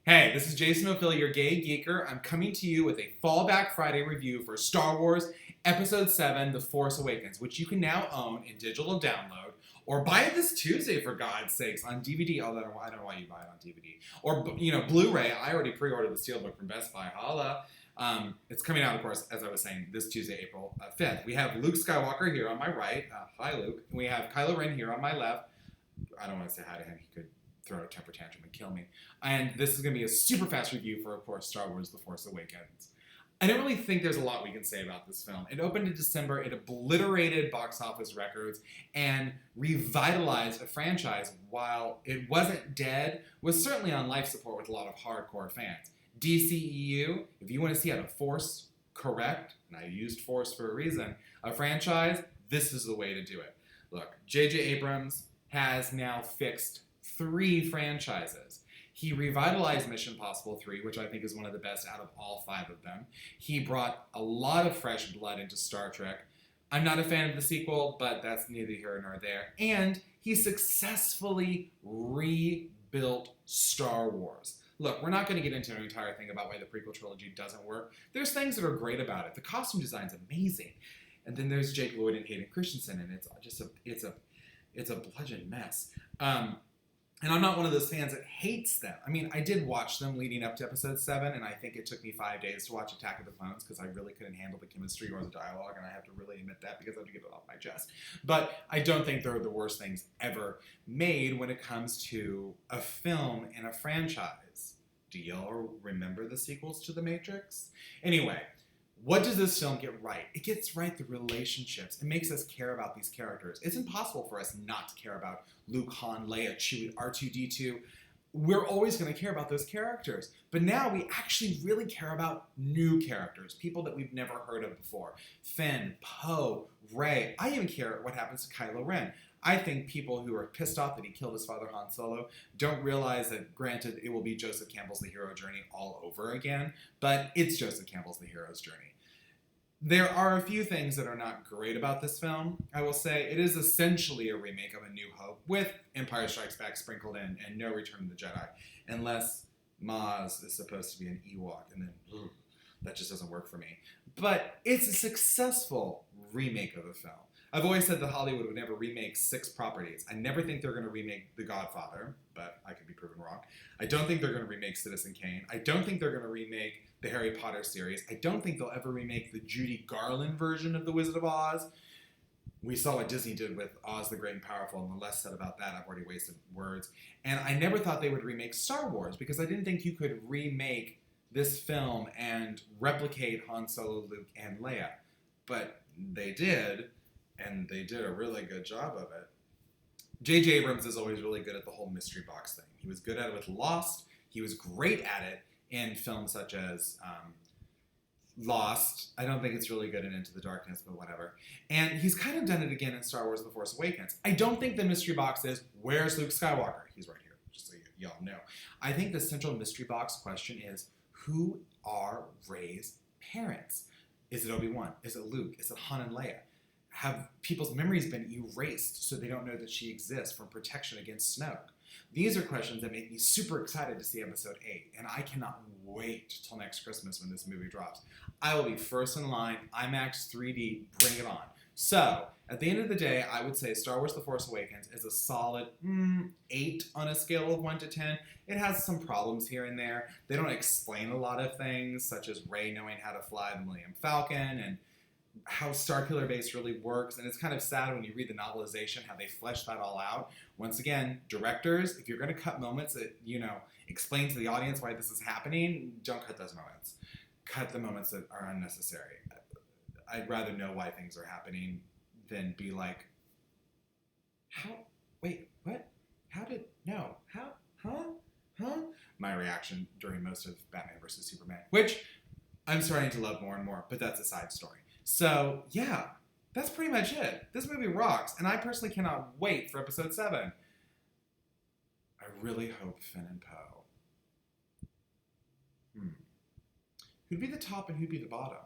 Hey, this is Jason O'Philly, your gay geeker. I'm coming to you with a Fallback Friday review for Star Wars Episode 7, The Force Awakens, which you can now own in digital download, or buy it this Tuesday, for God's sakes, on DVD, although I don't know why you buy it on DVD. Or, Blu-ray. I already pre-ordered the Steelbook from Best Buy. Holla. It's coming out, of course, as I was saying, this Tuesday, April 5th. We have Luke Skywalker here on my right. Hi, Luke. And we have Kylo Ren here on my left. I don't want to say hi to him. He could throw a temper tantrum and kill me. And this is going to be a super fast review for, of course, Star Wars The Force Awakens. I don't really think there's a lot we can say about this film. It opened in December, it obliterated box office records, and revitalized a franchise while it wasn't dead, was certainly on life support with a lot of hardcore fans. DCEU, if you want to see how to force correct, and I used force for a reason, a franchise, this is the way to do it. Look, J.J. Abrams has now fixed 3 franchises. He revitalized Mission Impossible 3, which I think is one of the best out of all 5 of them. He brought a lot of fresh blood into Star Trek. I'm not a fan of the sequel, but that's neither here nor there. And he successfully rebuilt Star Wars. Look, we're not going to get into an entire thing about why the prequel trilogy doesn't work. There's things that are great about it. The costume design's amazing. And then there's Jake Lloyd and Hayden Christensen, and it's a bludgeon mess. And I'm not one of those fans that hates them. I mean, I did watch them leading up to Episode 7, and I think it took me 5 days to watch Attack of the Clones because I really couldn't handle the chemistry or the dialogue, and I have to really admit that because I have to get it off my chest. But I don't think they're the worst things ever made when it comes to a film and a franchise. Do y'all remember the sequels to The Matrix? Anyway, what does this film get right? It gets right the relationships. It makes us care about these characters. It's impossible for us not to care about Luke, Han, Leia, Chewie, R2-D2. We're always going to care about those characters. But now we actually really care about new characters, people that we've never heard of before. Finn, Poe, Rey. I even care what happens to Kylo Ren. I think people who are pissed off that he killed his father, Han Solo, don't realize that, granted, it will be Joseph Campbell's The Hero Journey all over again, but it's Joseph Campbell's The Hero's Journey. There are a few things that are not great about this film. I will say it is essentially a remake of A New Hope with Empire Strikes Back sprinkled in and no Return of the Jedi. Unless Maz is supposed to be an Ewok, and then that just doesn't work for me. But it's a successful remake of the film. I've always said that Hollywood would never remake 6 properties. I never think they're going to remake The Godfather, but I could be proven wrong. I don't think they're going to remake Citizen Kane. I don't think they're going to remake the Harry Potter series. I don't think they'll ever remake the Judy Garland version of The Wizard of Oz. We saw what Disney did with Oz the Great and Powerful, and the less said about that, I've already wasted words. And I never thought they would remake Star Wars, because I didn't think you could remake this film and replicate Han Solo, Luke, and Leia. But they did, and they did a really good job of it. J.J. Abrams is always really good at the whole mystery box thing. He was good at it with Lost. He was great at it in films such as Lost. I don't think it's really good in Into the Darkness, but whatever. And he's kind of done it again in Star Wars The Force Awakens. I don't think the mystery box is, where's Luke Skywalker? He's right here, just so y'all know. I think the central mystery box question is, who are Rey's parents? Is it Obi-Wan? Is it Luke? Is it Han and Leia? Have people's memories been erased so they don't know that she exists from protection against Snoke? These are questions that make me super excited to see Episode 8, and I cannot wait till next Christmas when this movie drops. I will be first in line, IMAX 3D, bring it on. So, at the end of the day, I would say Star Wars The Force Awakens is a solid 8 on a scale of 1 to 10. It has some problems here and there. They don't explain a lot of things, such as Rey knowing how to fly the Millennium Falcon, and how Starkiller Base really works, and it's kind of sad when you read the novelization how they flesh that all out. Once again, directors, if you're going to cut moments that, explain to the audience why this is happening, don't cut those moments. Cut the moments that are unnecessary. I'd rather know why things are happening than be like, my reaction during most of Batman vs. Superman, which I'm starting to love more and more, but that's a side story. So, yeah, that's pretty much it. This movie rocks, and I personally cannot wait for Episode 7. I really hope Finn and Poe. Who'd be the top and who'd be the bottom?